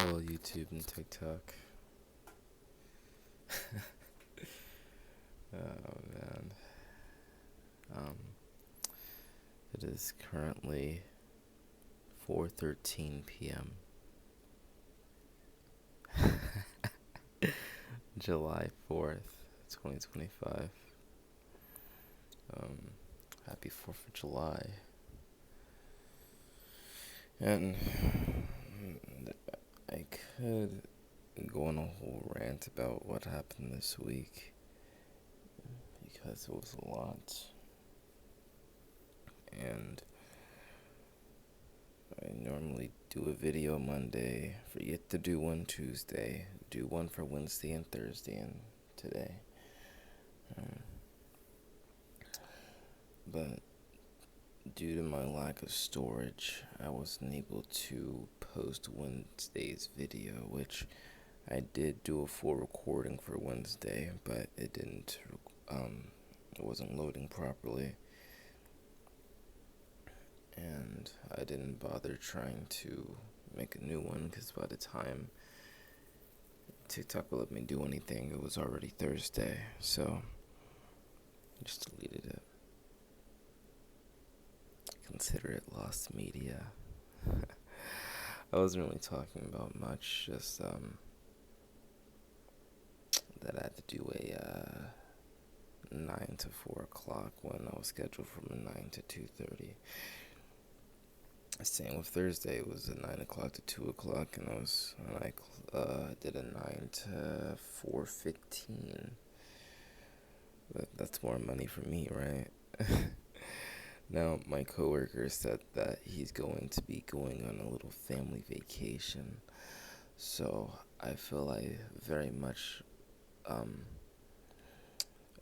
Hello, YouTube and TikTok. Oh man. Um, it is currently 4:13 p.m. July 4th, 2025. Um, Happy 4th of July. And I could go on a whole rant about what happened this week because it was a lot. And I normally do a video Monday, forget to do one Tuesday, do one for Wednesday and Thursday and today. But due to my lack of storage, I wasn't able to post Wednesday's video, which I did do a full recording for Wednesday, but it wasn't loading properly. And I didn't bother trying to make a new one because by the time TikTok would let me do anything, it was already Thursday, so I just deleted it. Consider it lost media. I wasn't really talking about much, just that I had to do a 9 to 4 o'clock when I was scheduled from 9 to 2:30. Same with Thursday, it was a 9 o'clock to 2 o'clock, and I did a 9 to 4:15. But that's more money for me, right? Now, my coworker said that he's going to be going on a little family vacation, so I feel I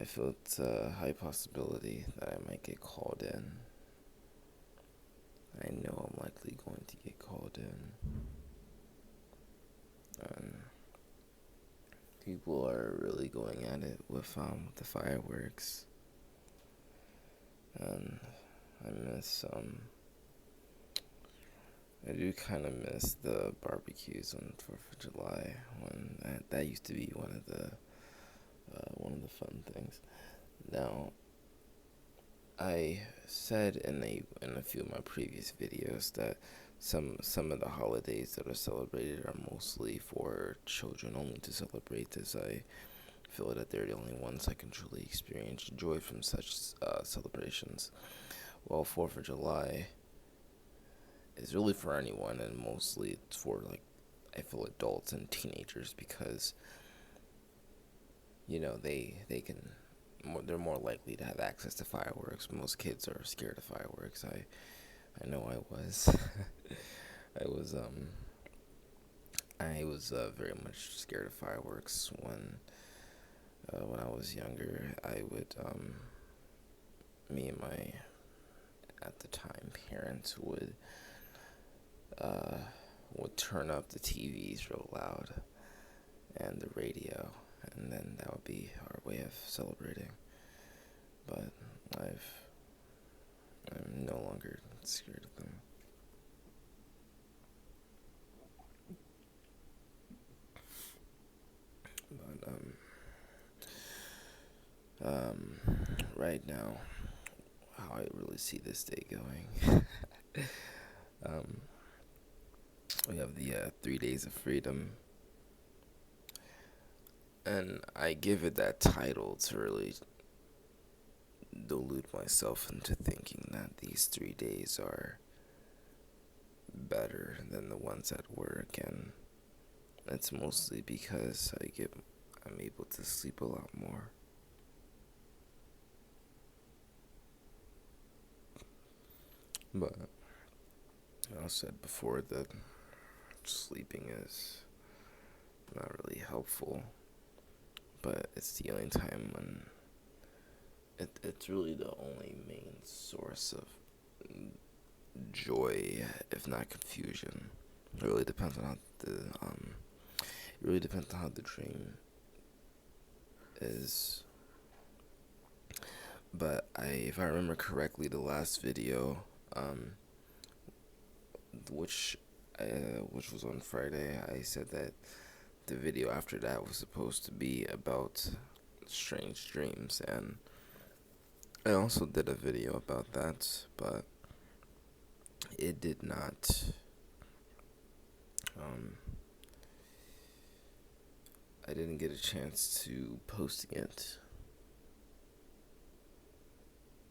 feel it's a high possibility that I might get called in. I know I'm likely going to get called in. And people are really going at it with the fireworks. And I do kind of miss the barbecues on 4th of July when that used to be one of the fun things. Now, I said in a few of my previous videos that some of the holidays that are celebrated are mostly for children only to celebrate, as I feel that they're the only ones that can truly experience joy from such celebrations. Well, 4th of July is really for anyone, and mostly it's for, like, I feel adults and teenagers because they're more likely to have access to fireworks. Most kids are scared of fireworks. I know I was. I was very much scared of fireworks when I was younger. I would me and my, at the time, parents would turn up the TVs real loud and the radio, and then that would be our way of celebrating. But I'm no longer scared of them. But right now, how I really see this day going. We have the 3 days of freedom, and I give it that title to really delude myself into thinking that these 3 days are better than the ones at work, and it's mostly because I'm able to sleep a lot more. But I said before that sleeping is not really helpful, but it's the only time when it's really the only main source of joy, if not confusion. It really depends on how the dream is. But if I remember correctly, the last video, which which was on Friday, I said that the video after that was supposed to be about strange dreams, and I also did a video about that, but it did not. Um, I didn't get a chance to posting it,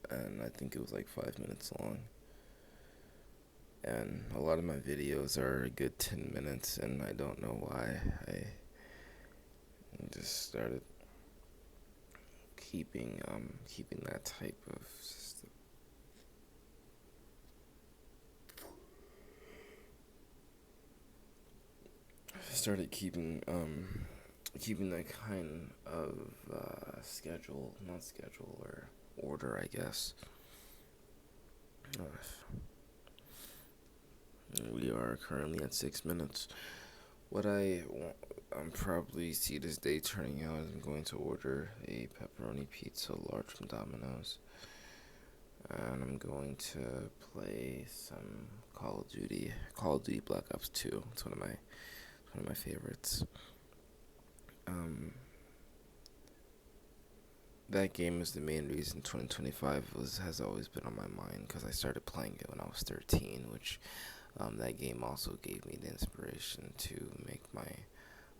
and I think it was like 5 minutes long. And a lot of my videos are a good 10 minutes, and I don't know why I just started keeping that type of system. Started keeping that kind of schedule, not schedule, or order, I guess. Uh, we are currently at 6 minutes. What I'm probably see this day turning out is I'm going to order a pepperoni pizza large from Domino's, and I'm going to play some Call of Duty Black Ops 2. It's one of my favorites. That game is the main reason 2025 has always been on my mind, because I started playing it when I was 13, which that game also gave me the inspiration to make my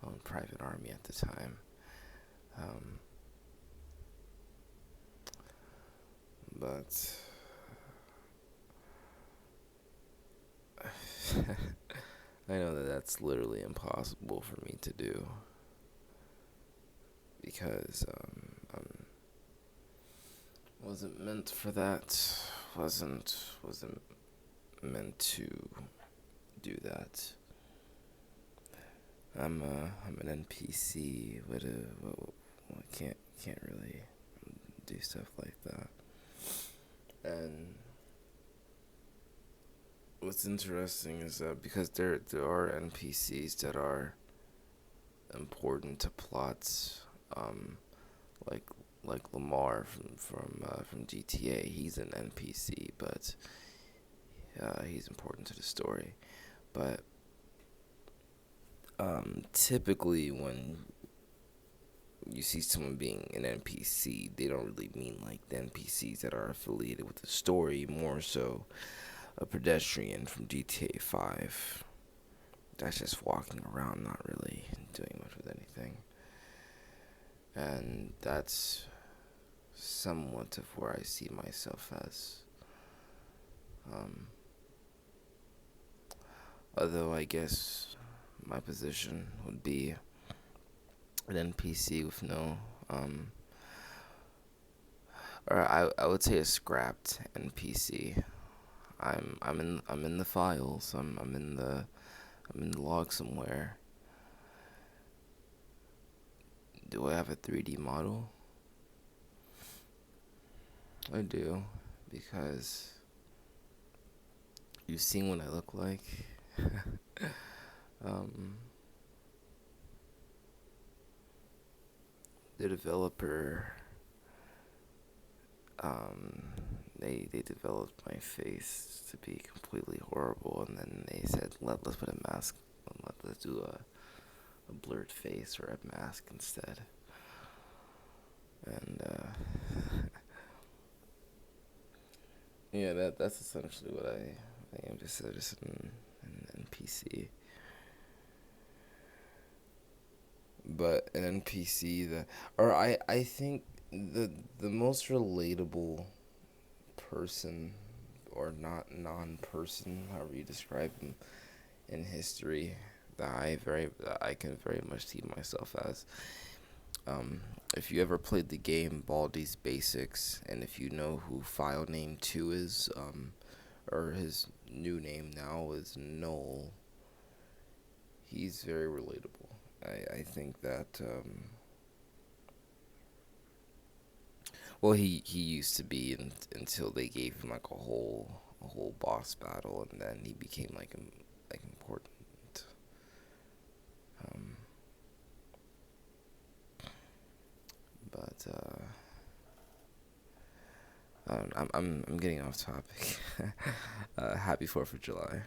own private army at the time. Um, but I know that that's literally impossible for me to do, because wasn't meant for that. Wasn't meant to do that. I'm an NPC with can't really do stuff like that. And what's interesting is that because there are NPCs that are important to plots, like Lamar from GTA. He's an NPC, but he's important to the story. But typically, when you see someone being an NPC, they don't really mean like the NPCs that are affiliated with the story. More so, a pedestrian from GTA 5. That's just walking around, not really doing much with anything. And that's somewhat of where I see myself as. Although I guess my position would be an NPC with no, or I would say a scrapped NPC. I'm in the files. I'm in the log somewhere. Do I have a 3D model? I do, because you've seen what I look like. um, the developer, they developed my face to be completely horrible, and then they said let's put a mask, let's do a blurred face or a mask instead. And yeah, that's essentially what I am, just an NPC. But an NPC that, or I think the most relatable person, or not non-person, however you describe him, in history, that I can very much see myself as. If you ever played the game Baldi's Basics, and if you know who File Name 2 is, or his new name now is Noel, he's very relatable. I think that, well, he used to be, until they gave him like a whole boss battle, and then he became like important. Um, but I'm getting off topic. Happy 4th of July.